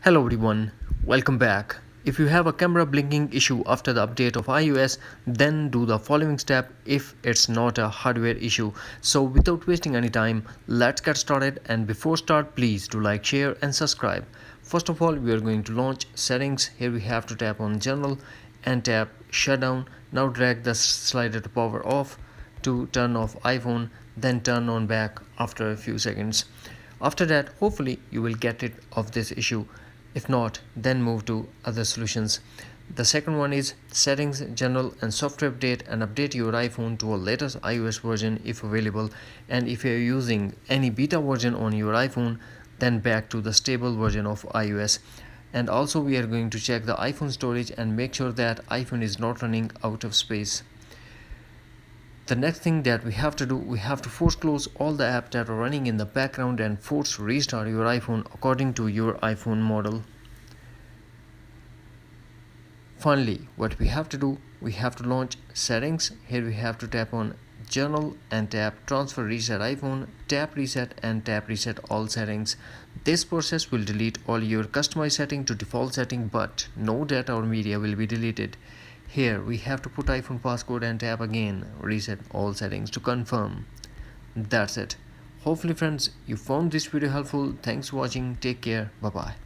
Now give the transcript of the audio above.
Hello everyone, welcome back. If you have a camera blinking issue after the update of iOS, then do the following step if it's not a hardware issue. So without wasting any time, let's get started, and before start please do like, share and subscribe. First of all, we are going to launch settings. Here we have to tap on general and tap shutdown. Now drag the slider to power off to turn off iPhone, then turn on back after a few seconds. After that, hopefully you will get rid of this issue. If not, then move to other solutions. The second one is settings, general and software update, and update your iPhone to a latest iOS version if available. And if you are using any beta version on your iPhone, then back to the stable version of iOS. And also we are going to check the iPhone storage and make sure that iPhone is not running out of space. The next thing that we have to do, we have to force close all the apps that are running in the background and force restart your iPhone according to your iPhone model. Finally, what we have to do, we have to launch settings. Here we have to tap on general and tap transfer reset iPhone, tap reset and tap reset all settings. This process will delete all your customized setting to default setting, but no data or media will be deleted. Here we have to put iPhone passcode and tap again reset all settings to confirm. That's it. Hopefully friends, you found this video helpful. Thanks for watching. Take care. Bye bye.